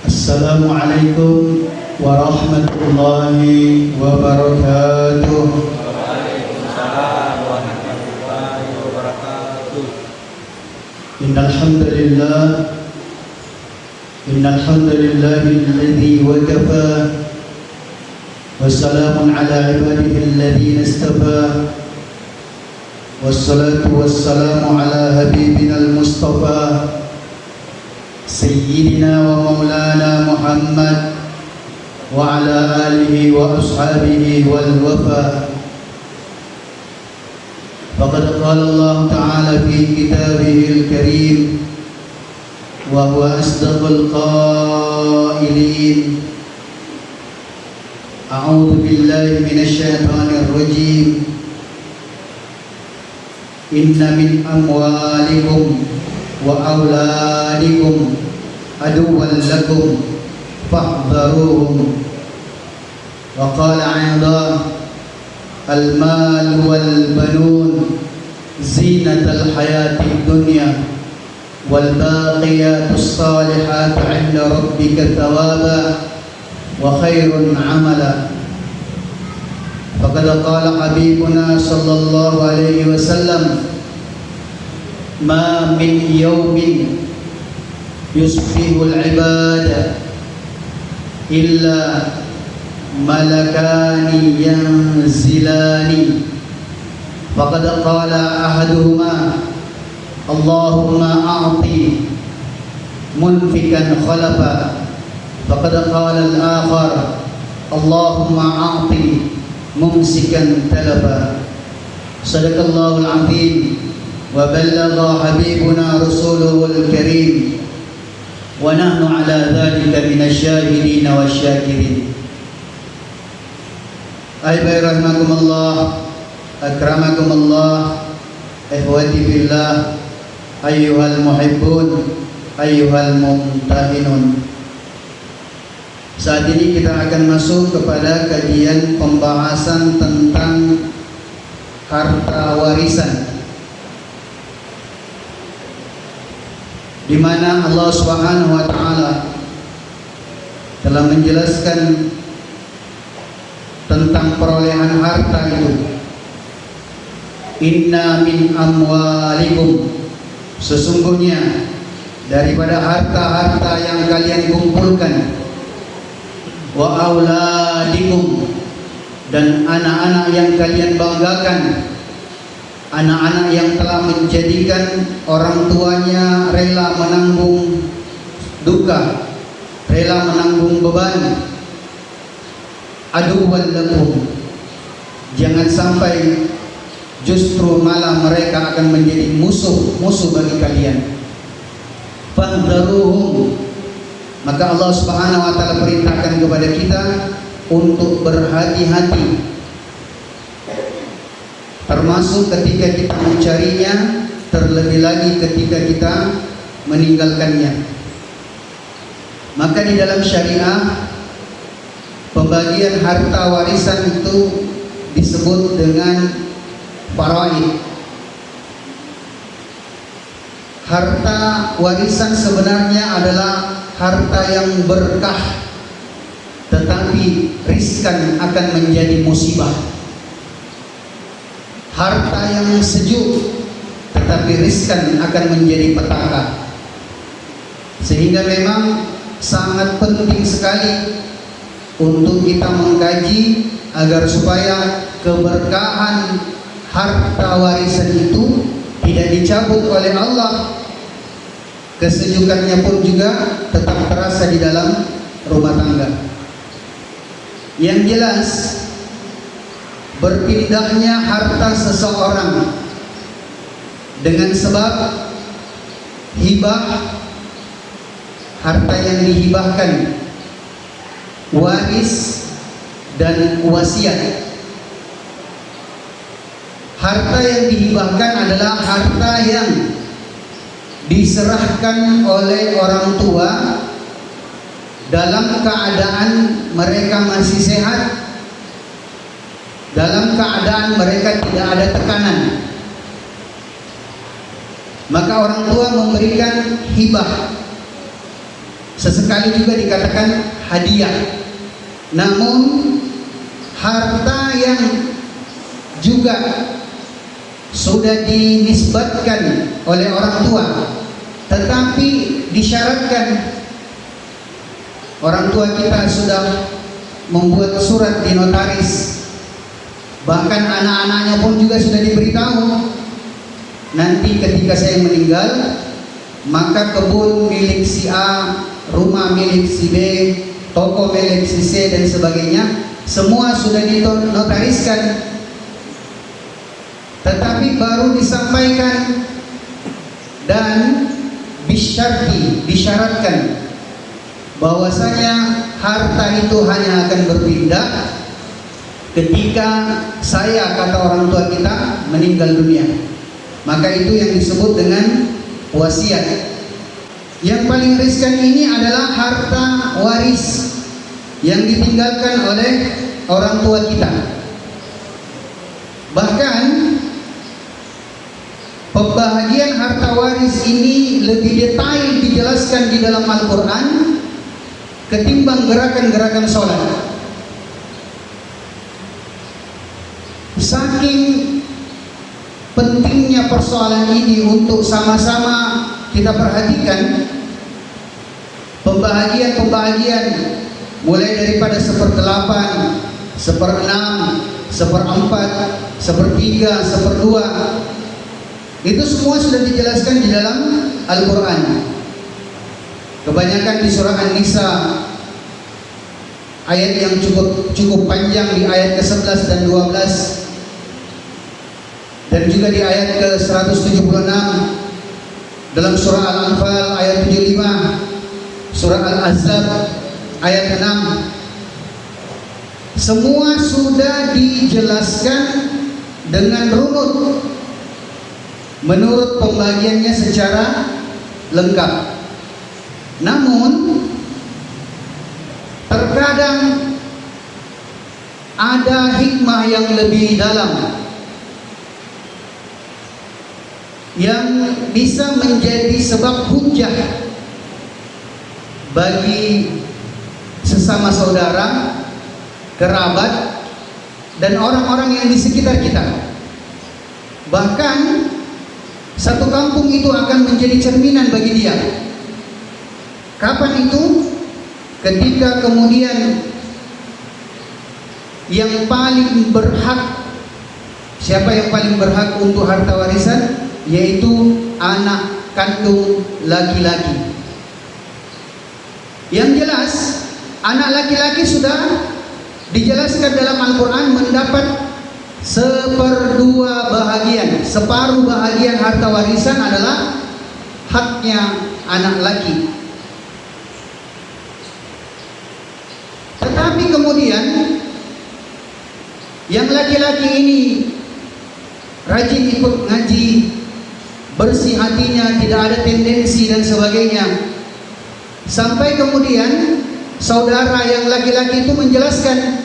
Assalamualaikum warahmatullahi wabarakatuh. Waalaikumsalam warahmatullahi wabarakatuh. Innal hamdalillahilladzi wakafa wassalamun ala ibadihi alladhina istafa wassalatu wassalamu ala habibina al-mustafa sayyidina wa maulana Muhammad wa ala alihi wa ashabihi wal wafa. Faqad qala Allah ta'ala fi kitabihil karim wa huwa asdaqul qailin. A'udzu billahi minasy syaithanir rajim. Inna min amwalikum wa auladikum aduwwan lakum fahdharuhum. Wa qala 'inda al-mal wal banun zinatal hayatid dunya wal baqiyatus salihatu 'inda rabbika thawaba wa khairun 'amala. Faqad qala habibuna sallallahu alaihi wasallam, ma min yawmin yusbihul ibada illa malakani yanzilani. Faqad qala ahaduhuma, Allahumma a'ti munfikan khalafa. Faqad qala al-akhar, Allahumma a'ti mumsikan talafa. Sadaqallahul azim wa ballagha habibuna rasuluhul karim wa nahnu ala dhalika minasyahidin wasyakirin. Ayuhai rahimakumullah, akramakumullah, ikhwati billah, ayyuhal muhibbun, ayyuhal mumtahinun. Saat ini kita akan masuk kepada kajian pembahasan tentang harta warisan, di mana Allah Subhanahu wa taala telah menjelaskan tentang perolehan harta itu. Inna min amwalikum, sesungguhnya daripada harta-harta yang kalian kumpulkan, wa auladikum, dan anak-anak yang kalian banggakan, anak-anak yang telah menjadikan orang tuanya rela menanggung duka, rela menanggung beban. Aduwwan lakum, jangan sampai justru malah mereka akan menjadi musuh bagi kalian. Fandharuhum, maka Allah Subhanahu wa taala perintahkan kepada kita untuk berhati-hati, termasuk ketika kita mencarinya, terlebih lagi ketika kita meninggalkannya. Maka di dalam syariah, pembagian harta warisan itu disebut dengan faraid. Harta warisan sebenarnya adalah harta yang berkah, tetapi riskan akan menjadi musibah. Harta yang sejuk, tetapi riskan akan menjadi petaka. Sehingga memang sangat penting sekali untuk kita mengkaji agar supaya keberkahan harta warisan itu tidak dicabut oleh Allah. Kesejukannya pun juga tetap terasa di dalam rumah tangga. Yang jelas, berpindahnya harta seseorang dengan sebab hibah, harta yang dihibahkan, waris, dan wasiat. Harta yang dihibahkan adalah harta yang diserahkan oleh orang tua dalam keadaan mereka masih sehat, dalam keadaan mereka tidak ada tekanan. Maka orang tua memberikan hibah sesekali juga dikatakan hadiah. Namun harta yang juga sudah dinisbatkan oleh orang tua, tetapi disyaratkan orang tua kita sudah membuat surat di notaris, bahkan anak-anaknya pun juga sudah diberitahu, nanti ketika saya meninggal maka kebun milik si A, rumah milik si B, toko milik si C dan sebagainya semua sudah dinotariskan, tetapi baru disampaikan dan disyaratkan bahwasanya harta itu hanya akan berpindah ketika saya, kata orang tua kita, meninggal dunia. Maka itu yang disebut dengan wasiat. Yang paling riskan ini adalah harta waris yang ditinggalkan oleh orang tua kita. Bahkan pembahagian harta waris ini lebih detail dijelaskan di dalam Al-Quran ketimbang gerakan-gerakan sholat. Saking pentingnya persoalan ini untuk sama-sama kita perhatikan, pembahagian mulai daripada 1/8, 1/6, 1/4, 1/3, 1/2, itu semua sudah dijelaskan di dalam Al-Quran. Kebanyakan di surah An-Nisa, ayat yang cukup panjang di ayat ke-11 dan 12, dan juga di ayat ke-176 dalam surah Al-Anfal ayat 75, surah Al-Ahzab ayat 6. Semua sudah dijelaskan dengan runut menurut pembagiannya secara lengkap. Namun terkadang ada hikmah yang lebih dalam yang bisa menjadi sebab hujah bagi sesama saudara, kerabat, dan orang-orang yang di sekitar kita. Bahkan satu kampung itu akan menjadi cerminan bagi dia. Kapan itu? Ketika kemudian yang paling berhak, siapa yang paling berhak untuk harta warisan? Yaitu anak kandung laki-laki. Yang jelas anak laki-laki sudah dijelaskan dalam Al-Quran mendapat 1/2 bahagian, separuh bahagian harta warisan adalah haknya anak laki. Tetapi kemudian yang laki-laki ini rajin ikut ngaji, bersih hatinya, tidak ada tendensi dan sebagainya, sampai kemudian saudara yang laki-laki itu menjelaskan,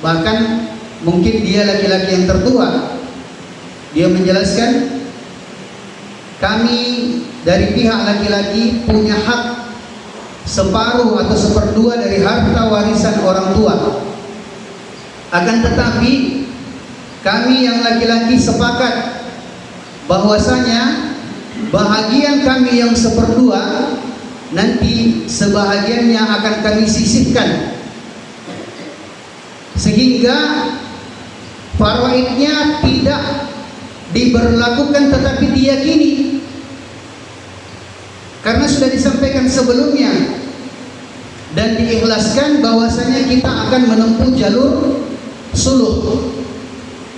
bahkan mungkin dia laki-laki yang tertua, dia menjelaskan, kami dari pihak laki-laki punya hak separuh atau 1/2 dari harta warisan orang tua. Akan tetapi kami yang laki-laki sepakat bahwasanya bahagian kami yang 1/2 nanti sebahagiannya akan kami sisihkan, sehingga faraidnya tidak diberlakukan tetapi diyakini, karena sudah disampaikan sebelumnya dan diikhlaskan bahwasanya kita akan menempuh jalur suluh.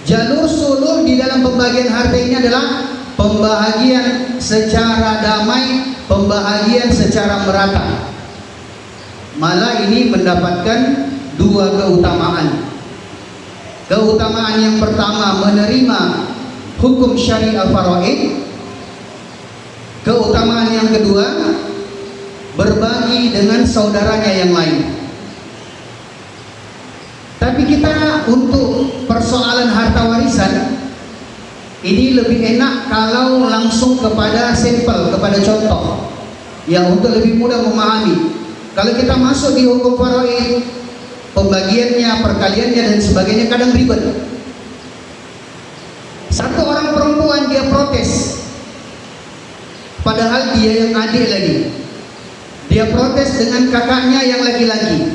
Jalur suluh di dalam pembagian harta ini adalah pembahagian secara damai, pembahagian secara merata. Malah ini mendapatkan 2 keutamaan. Keutamaan yang pertama, menerima hukum syariah faraid. Keutamaan yang kedua, berbagi dengan saudaranya yang lain. Tapi kita untuk persoalan harta warisan ini lebih enak kalau langsung kepada sampel, kepada contoh. Ya, untuk lebih mudah memahami. Kalau kita masuk di hukum faraid, pembagiannya, perkaliannya dan sebagainya kadang ribet. Satu orang perempuan dia protes, padahal dia yang adik lagi. Dia protes dengan kakaknya yang laki-laki.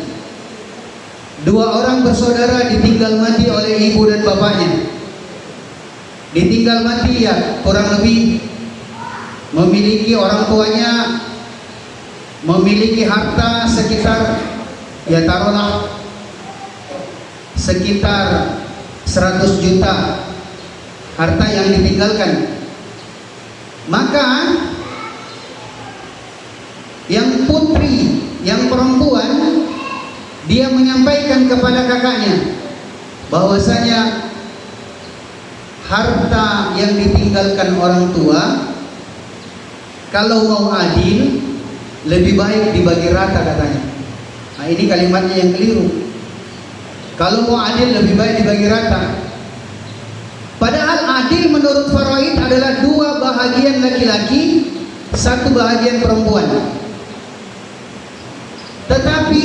Dua orang bersaudara ditinggal mati oleh ibu dan bapaknya. Ditinggal mati ya kurang lebih memiliki orang tuanya, memiliki harta sekitar, ya taruhlah sekitar 100 juta harta yang ditinggalkan. Maka yang putri, yang perempuan, dia menyampaikan kepada kakaknya bahwasanya harta yang ditinggalkan orang tua kalau mau adil lebih baik dibagi rata katanya. Nah, ini kalimatnya yang keliru. Kalau mau adil lebih baik dibagi rata. Padahal adil menurut faraid adalah 2 bahagian laki-laki, 1 bahagian perempuan. Tetapi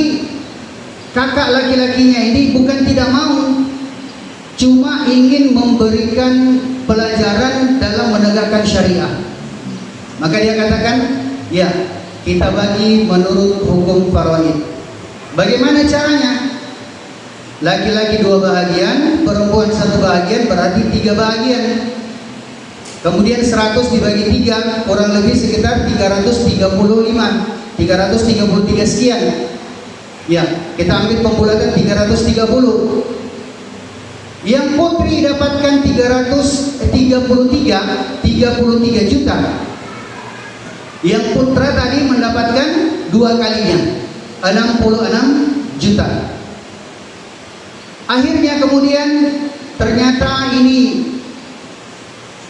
kakak laki-lakinya ini bukan tidak mau, cuma ingin memberikan pelajaran dalam menegakkan syariah. Maka dia katakan, ya kita bagi menurut hukum faraid. Bagaimana caranya? Laki-laki 2 bahagian, perempuan 1 bahagian, berarti 3 bahagian. Kemudian 100 dibagi 3, kurang lebih sekitar 333 sekian. Ya, kita ambil pembulatan 330. Yang putri dapatkan 33 juta. Yang putra tadi mendapatkan 2 kalinya, 66 juta. Akhirnya kemudian ternyata ini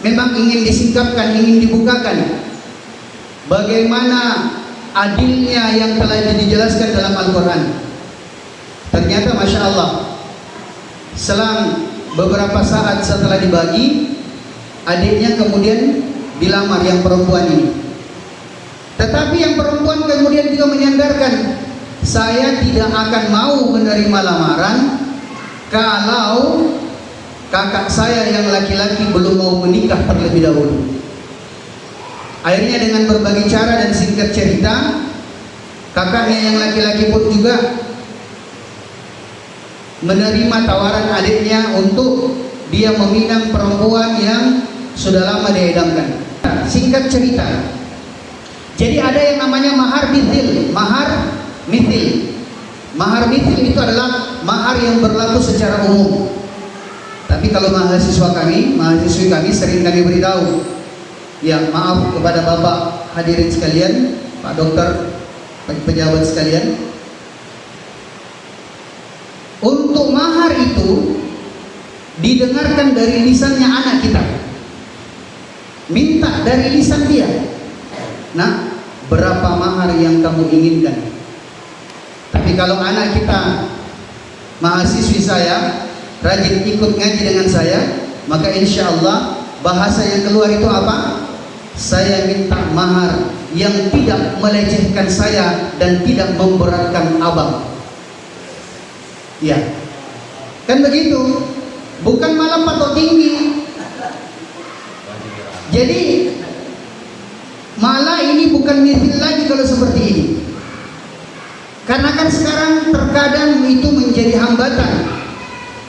memang ingin disingkapkan, ingin dibukakan bagaimana adilnya yang telah dijelaskan dalam Al-Quran. Ternyata Masya Allah, selang beberapa saat setelah dibagi, adiknya kemudian dilamar yang perempuan ini. Tetapi yang perempuan kemudian juga menyandarkan, saya tidak akan mau menerima lamaran kalau kakak saya yang laki-laki belum mau menikah terlebih dahulu. Akhirnya dengan berbagai cara dan singkat cerita, kakaknya yang laki-laki pun juga menerima tawaran adiknya untuk dia meminang perempuan yang sudah lama diidamkan. Singkat cerita, jadi ada yang namanya mahar mithil. Mahar mithil itu adalah mahar yang berlaku secara umum. Tapi kalau mahasiswi kami sering kami beritahu, ya maaf kepada Bapak hadirin sekalian, Pak Dokter, pejabat sekalian, untuk mahar itu didengarkan dari lisannya anak kita. Minta dari lisan dia. Nah, berapa mahar yang kamu inginkan? Tapi kalau anak kita, mahasiswi saya, rajin ikut ngaji dengan saya, maka insya Allah bahasa yang keluar itu apa? Saya minta mahar yang tidak melecehkan saya dan tidak memberatkan abang. Ya, kan begitu. Bukan malah patok tinggi. Jadi malah ini bukan mithil lagi kalau seperti ini. Karena kan sekarang terkadang itu menjadi hambatan.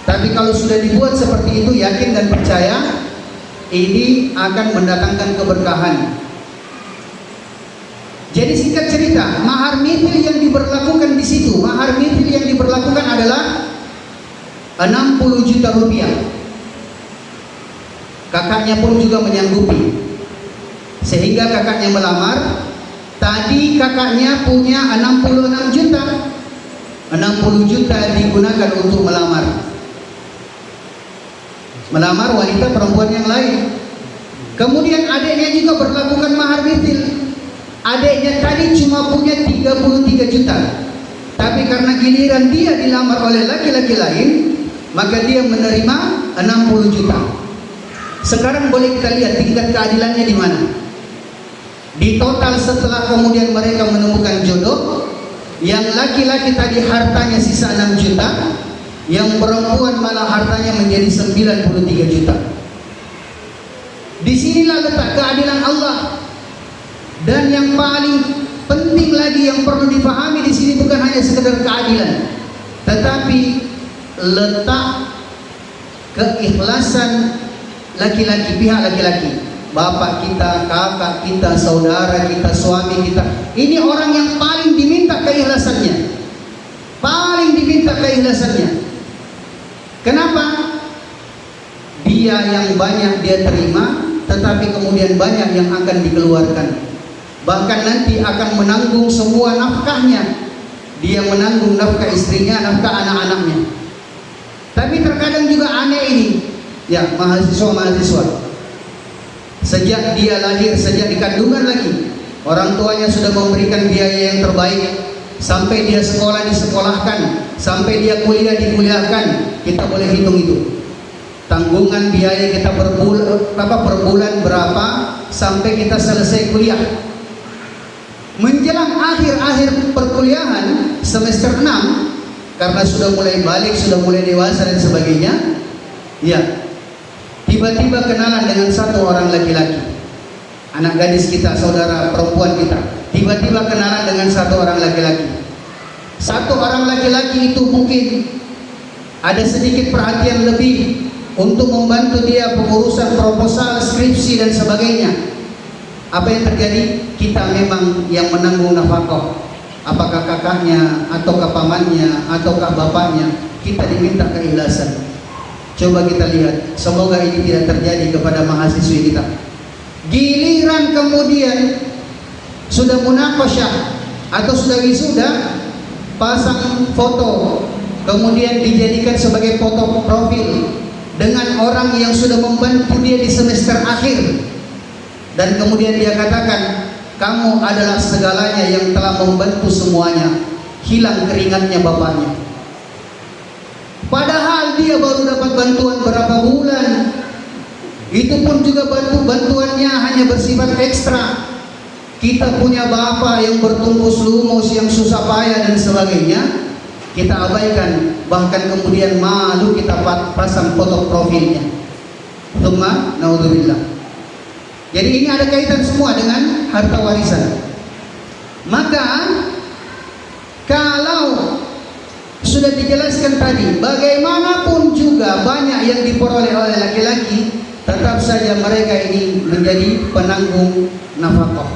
Tapi kalau sudah dibuat seperti itu, yakin dan percaya ini akan mendatangkan keberkahan. Jadi singkat cerita, mahar mithil yang diberlakukan di situ, mahar mithil yang diberlakukan adalah 60 juta rupiah. Kakaknya pun juga menyanggupi. Sehingga kakaknya melamar. Tadi kakaknya punya 66 juta. 60 juta digunakan untuk melamar wanita perempuan yang lain. Kemudian adiknya juga berlakukan mahar mithil. Adiknya tadi cuma punya 33 juta. Tapi karena giliran dia dilamar oleh laki-laki lain, maka dia menerima 60 juta. Sekarang boleh kita lihat tingkat keadilannya di mana. Di total setelah kemudian mereka menemukan jodoh, yang laki-laki tadi hartanya sisa 6 juta, yang perempuan malah hartanya menjadi 93 juta. Disinilah letak keadilan Allah. Dan yang paling penting lagi yang perlu dipahami di sini bukan hanya sekedar keadilan, tetapi letak keikhlasan laki-laki, pihak laki-laki, bapak kita, kakak kita, saudara kita, suami kita. Ini orang yang paling diminta keikhlasannya, paling diminta keikhlasannya. Kenapa? Dia yang banyak dia terima, tetapi kemudian banyak yang akan dikeluarkan. Bahkan nanti akan menanggung semua nafkahnya. Dia menanggung nafkah istrinya, nafkah anak-anaknya. Tapi terkadang juga aneh ini, ya mahasiswa-mahasiswa. Sejak dia lahir, sejak di kandungan lagi, orang tuanya sudah memberikan biaya yang terbaik. Sampai dia sekolah disekolahkan, sampai dia kuliah dikuliahkan. Kita boleh hitung itu. Tanggungan biaya kita per bulan berapa sampai kita selesai kuliah. Menjelang akhir-akhir perkuliahan semester 6, karena sudah mulai balik, sudah mulai dewasa dan sebagainya, ya, tiba-tiba kenalan dengan satu orang laki-laki, anak gadis kita, saudara perempuan kita, tiba-tiba kenalan dengan satu orang laki-laki. Satu orang laki-laki itu mungkin ada sedikit perhatian lebih untuk membantu dia pengurusan proposal, skripsi dan sebagainya. Apa yang terjadi? Kita memang yang menanggung nafkah. Apakah kakaknya, ataukah pamannya, ataukah bapaknya, kita diminta keikhlasan. Coba kita lihat, semoga ini tidak terjadi kepada mahasiswi kita. Giliran kemudian sudah munaqasyah atau sudah wisuda, pasang foto, kemudian dijadikan sebagai foto profil dengan orang yang sudah membantu dia di semester akhir, dan kemudian dia katakan, kamu adalah segalanya yang telah membantu semuanya, hilang keringatnya bapaknya. Padahal dia baru dapat bantuan berapa bulan, itu pun juga bantuannya hanya bersifat ekstra. Kita punya bapak yang bertumpus lumus, yang susah payah dan sebagainya, kita abaikan, bahkan kemudian malu kita pasang foto profilnya. Tsumma naudzubillah. Jadi ini ada kaitan semua dengan harta warisan. Maka kalau sudah dijelaskan tadi, bagaimanapun juga banyak yang diperoleh oleh laki-laki, tetap saja mereka ini menjadi penanggung nafkah,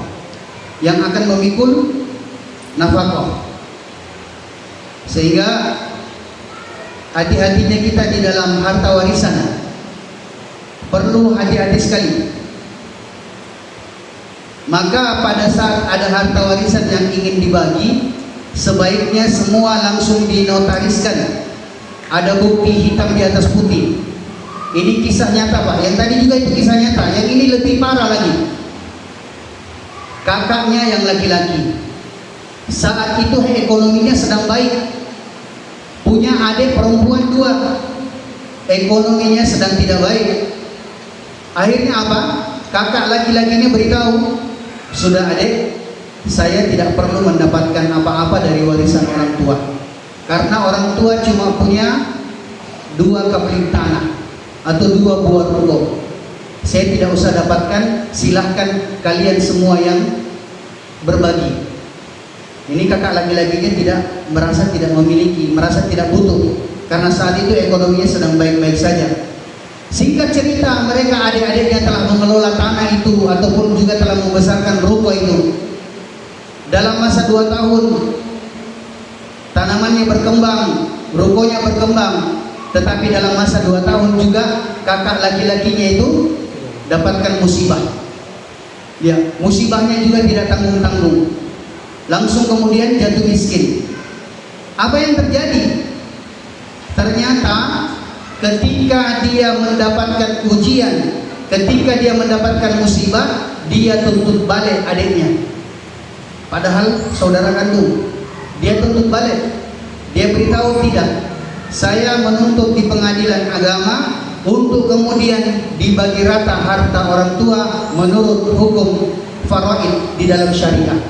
yang akan memikul nafkah. Sehingga hati-hatinya kita di dalam harta warisan, perlu hati-hati sekali. Maka pada saat ada harta warisan yang ingin dibagi, sebaiknya semua langsung dinotariskan. Ada bukti hitam di atas putih. Ini kisah nyata Pak, yang tadi juga itu kisah nyata, yang ini lebih parah lagi. Kakaknya yang laki-laki, saat itu ekonominya sedang baik, punya adik perempuan 2, ekonominya sedang tidak baik. Akhirnya apa? Kakak laki-lakinya beritahu, sudah adik, saya tidak perlu mendapatkan apa-apa dari warisan orang tua, karena orang tua cuma punya 2 keping tanah atau 2 buah ruko. Saya tidak usah dapatkan, silahkan kalian semua yang berbagi. Ini kakak laki-lakinya tidak merasa tidak memiliki, merasa tidak butuh, karena saat itu ekonominya sedang baik-baik saja. Singkat cerita, mereka adik-adiknya telah mengelola tanah itu ataupun juga telah membesarkan ruko itu. Dalam masa 2 tahun, tanamannya berkembang, rukonya berkembang. Tetapi dalam masa 2 tahun juga kakak laki-lakinya itu dapatkan musibah. Ya, musibahnya juga tidak tanggung-tanggung. Langsung kemudian jatuh miskin. Apa yang terjadi? Ternyata ketika dia mendapatkan ujian, ketika dia mendapatkan musibah, dia tuntut balik adiknya. Padahal saudara kandung, dia tuntut balik. Dia beritahu, tidak, saya menuntut di pengadilan agama untuk kemudian dibagi rata harta orang tua menurut hukum faraid di dalam syariah.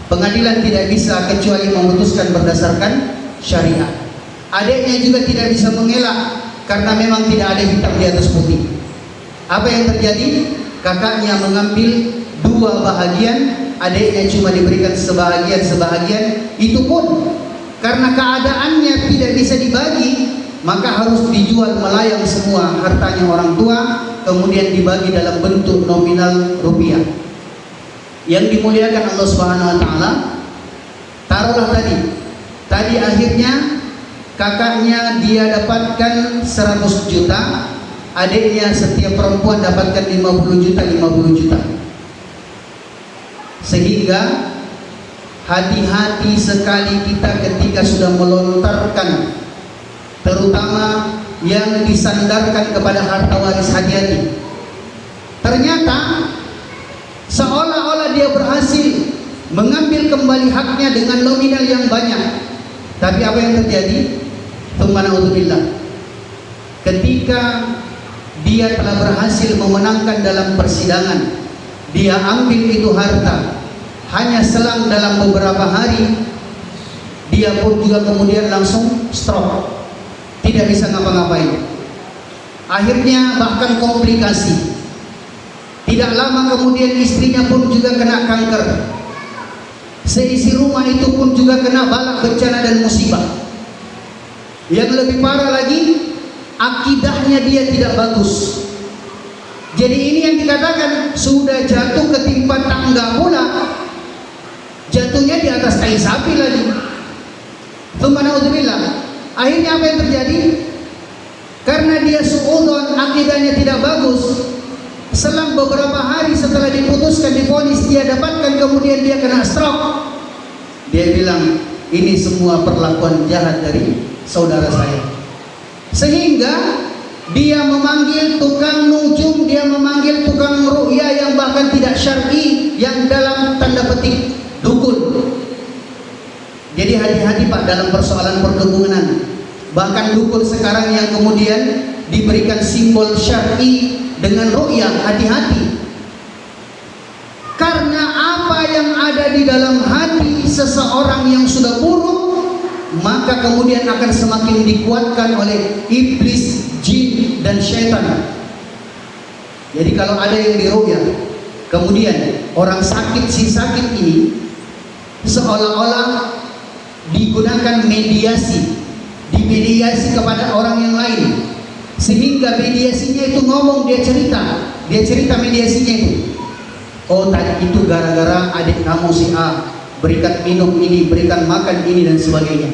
Pengadilan tidak bisa kecuali memutuskan berdasarkan syariah. Adiknya juga tidak bisa mengelak karena memang tidak ada hitam di atas putih. Apa yang terjadi? Kakaknya mengambil 2 bahagian, adiknya cuma diberikan sebahagian. Itu pun karena keadaannya tidak bisa dibagi, maka harus dijual melayang semua hartanya orang tua, kemudian dibagi dalam bentuk nominal rupiah. Yang dimuliakan Allah Subhanahu wa taala, taruhlah tadi akhirnya kakaknya dia dapatkan 100 juta, adiknya setiap perempuan dapatkan 50 juta. Sehingga hati-hati sekali kita ketika sudah melontarkan, terutama yang disandarkan kepada harta waris, hati-hati. Ternyata seolah-olah dia berhasil mengambil kembali haknya dengan nominal yang banyak. Tapi apa yang terjadi? Subhanallah. Ketika dia telah berhasil memenangkan dalam persidangan, dia ambil itu harta, hanya selang dalam beberapa hari dia pun juga kemudian langsung stroke, tidak bisa ngapa-ngapain. Akhirnya bahkan komplikasi. Tidak lama kemudian istrinya pun juga kena kanker. Seisi rumah itu pun juga kena bala bencana dan musibah. Yang lebih parah lagi, akidahnya dia tidak bagus. Jadi ini yang dikatakan sudah jatuh ketimpa tangga pula, jatuhnya di atas kain sapi lagi. Subhanallah. Akhirnya apa yang terjadi? Karena dia suudzon, akidahnya tidak bagus. Selang beberapa hari setelah diputuskan, divonis dia dapatkan, kemudian dia kena stroke. Dia bilang, ini semua perlakuan jahat dari saudara saya. Sehingga dia memanggil tukang nujum, dia memanggil tukang ru'ya yang bahkan tidak syar'i, yang dalam tanda petik dukun. Jadi hati-hati Pak dalam persoalan perkebunan. Bahkan dukun sekarang yang kemudian diberikan simbol syar'i dengan ru'yah, hati-hati. Karena apa yang ada di dalam hati seseorang yang sudah buruk, maka kemudian akan semakin dikuatkan oleh iblis, jin, dan syaitan. Jadi kalau ada yang diru'yah, kemudian orang sakit, si sakit ini seolah-olah digunakan mediasi, dimediasi kepada orang yang lain, sehingga mediasinya itu ngomong, dia cerita mediasinya itu, oh tadi itu gara-gara adik kamu si A, berikan minum ini, berikan makan ini, dan sebagainya.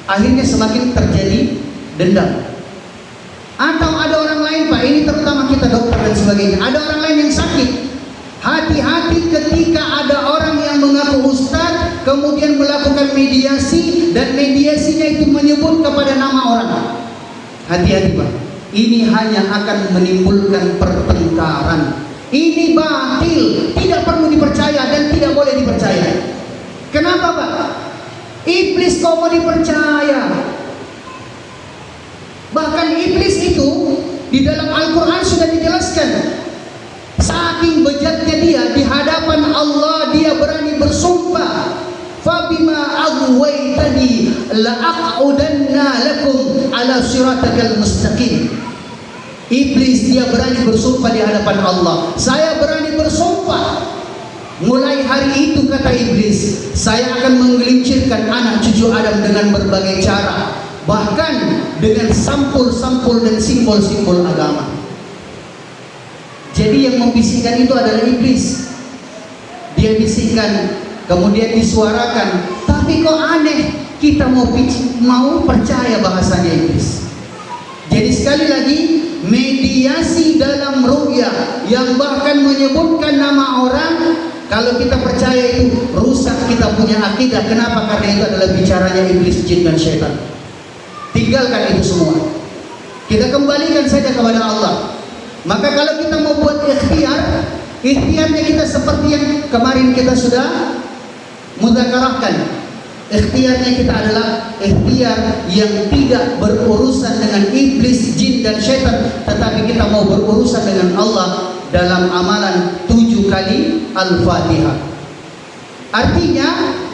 Akhirnya semakin terjadi dendam. Atau ada orang lain Pak, ini terutama kita dokter dan sebagainya, ada orang lain yang sakit. Hati-hati ketika ada orang yang mengaku ustaz, kemudian melakukan mediasi, dan mediasinya itu menyebut kepada nama orang. Hati-hati Pak, ini hanya akan menimbulkan pertengkaran. Ini batil, tidak perlu dipercaya dan tidak boleh dipercaya. Kenapa Pak? Iblis kok mau dipercaya? Bahkan iblis itu di dalam Al-Quran sudah dijelaskan. Saking bejatnya dia di hadapan Allah, dia berani bersumpah, fabima aghwaytani la'aq'udanna lakum ala siratal mustaqim. Iblis dia berani bersumpah di hadapan Allah, saya berani bersumpah, mulai hari itu kata iblis, saya akan menggelincirkan anak cucu Adam dengan berbagai cara, bahkan dengan sampul-sampul dan simbol-simbol agama. Jadi yang membisikkan itu adalah iblis. Dia bisikkan, kemudian disuarakan, tapi kok aneh, kita mau percaya bahasanya iblis. Jadi sekali lagi, mediasi dalam ru'yah yang bahkan menyebutkan nama orang, kalau kita percaya itu rusak kita punya akidah. Kenapa? Karena itu adalah bicaranya iblis, jin, dan syaitan. Tinggalkan itu semua, kita kembalikan saja kepada Allah. Maka kalau kita mau buat ikhtiar, ikhtiarnya kita seperti yang kemarin kita sudah mudzakarahkan. Ikhtiarnya kita adalah ikhtiar yang tidak berurusan dengan iblis, jin, dan syaitan, tetapi kita mau berurusan dengan Allah dalam amalan 7 kali Al-Fatihah. Artinya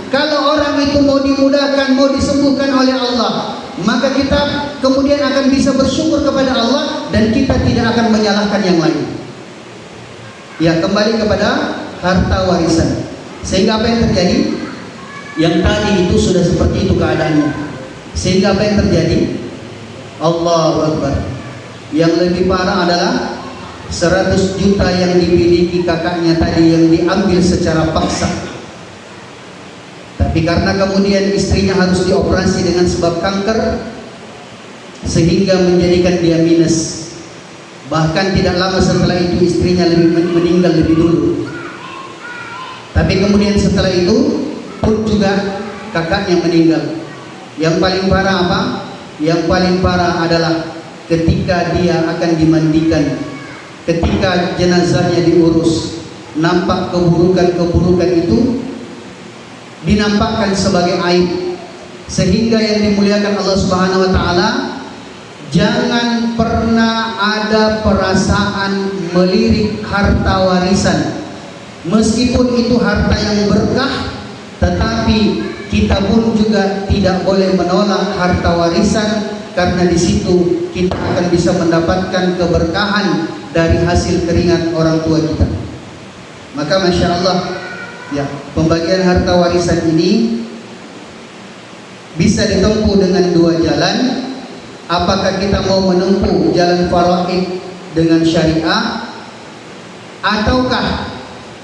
kalau orang itu mau dimudahkan, mau disembuhkan oleh Allah, maka kita kemudian akan bisa bersyukur kepada Allah dan kita tidak akan menyalahkan yang lain. Ya, kembali kepada harta warisan. Sehingga apa yang terjadi? Yang tadi itu sudah seperti itu keadaannya. Sehingga apa yang terjadi? Allahu Akbar. Yang lebih parah adalah 100 juta yang dimiliki kakaknya tadi yang diambil secara paksa. Tapi karena kemudian istrinya harus dioperasi dengan sebab kanker, sehingga menjadikan dia minus. Bahkan tidak lama setelah itu istrinya meninggal lebih dulu. Tapi kemudian setelah itu pun juga kakaknya meninggal. Yang paling parah apa? Yang paling parah adalah ketika dia akan dimandikan, ketika jenazahnya diurus, nampak keburukan-keburukan itu dinampakkan sebagai aib. Sehingga yang dimuliakan Allah Subhanahu wa taala, jangan pernah ada perasaan melirik harta warisan. Meskipun itu harta yang berkah, tetapi kita pun juga tidak boleh menolak harta warisan, karena di situ kita akan bisa mendapatkan keberkahan dari hasil keringat orang tua kita. Maka Masya Allah, ya, pembagian harta warisan ini bisa ditempuh dengan dua jalan. Apakah kita mau menempuh jalan faraid dengan syariah, ataukah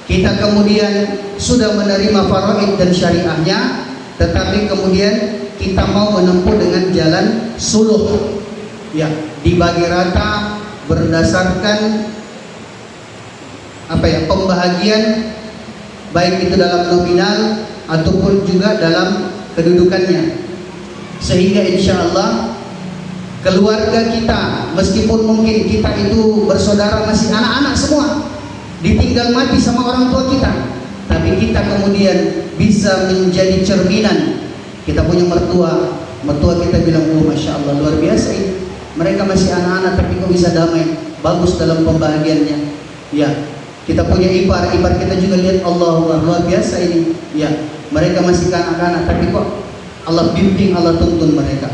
kita kemudian sudah menerima faraid dan syariahnya, tetapi kemudian kita mau menempuh dengan jalan suluh, ya, dibagi rata berdasarkan pembahagian, baik itu dalam nominal ataupun juga dalam kedudukannya. Sehingga insya Allah keluarga kita, meskipun mungkin kita itu bersaudara masih anak-anak semua, ditinggal mati sama orang tua kita, tapi kita kemudian bisa menjadi cerminan. Kita punya mertua kita bilang, oh Masya Allah luar biasa ini, mereka masih anak-anak tapi kok bisa damai, bagus dalam pembahagiannya. Ya, kita punya ipar kita juga lihat, Allah luar biasa ini. Ya, mereka masih kanak-kanak tapi kok Allah bimbing, Allah tuntun mereka.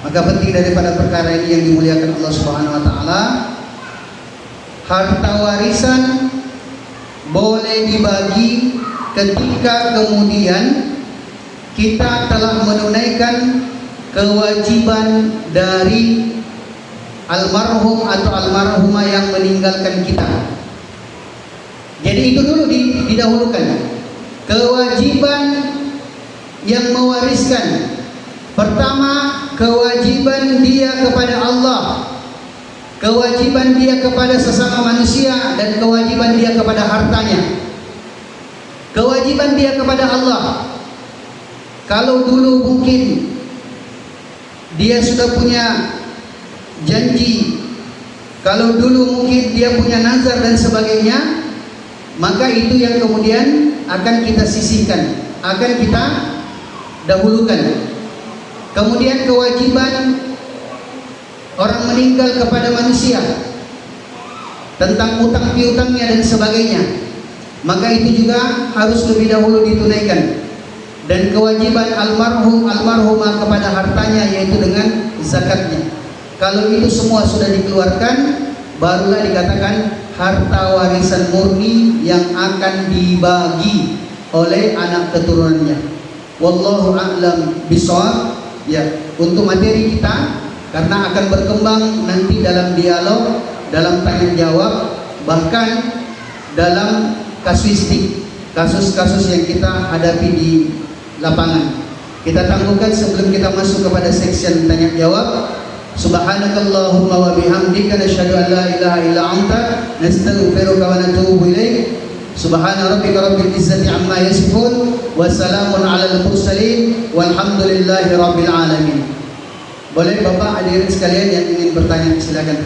Maka penting daripada perkara ini yang dimuliakan Allah Subhanahu wa taala, harta warisan boleh dibagi ketika kemudian kita telah menunaikan kewajiban dari almarhum atau almarhumah yang meninggalkan kita. Jadi itu dulu didahulukan. Kewajiban yang mewariskan, pertama kewajiban dia kepada Allah, kewajiban dia kepada sesama manusia, dan kewajiban dia kepada hartanya. Kewajiban dia kepada Allah, kalau dulu mungkin dia sudah punya janji, kalau dulu mungkin dia punya nazar dan sebagainya, maka itu yang kemudian akan kita sisihkan, akan kita dahulukan. Kemudian kewajiban orang meninggal kepada manusia tentang utang piutangnya dan sebagainya, maka itu juga harus lebih dahulu ditunaikan. Dan kewajiban almarhum almarhumah kepada hartanya, yaitu dengan zakatnya. Kalau itu semua sudah dikeluarkan, barulah dikatakan harta warisan murni yang akan dibagi oleh anak keturunannya. Wallahu a'lam bishawab. Ya, untuk materi kita, karena akan berkembang nanti dalam dialog, dalam tanya jawab, bahkan dalam kasuistik, kasus-kasus yang kita hadapi di lapangan. Kita tangguhkan sebelum kita masuk kepada section tanya jawab. Subhanakallahumma wa bihamdika nasyhadu an la ilaha illa anta nastaghfiruka wa natubu ilaik. Subhana rabbika rabbil izzati amma yasifun wa salamun alal mursalin walhamdulillahi rabbil alamin. Boleh Bapak hadirin sekalian yang ingin bertanya silakan.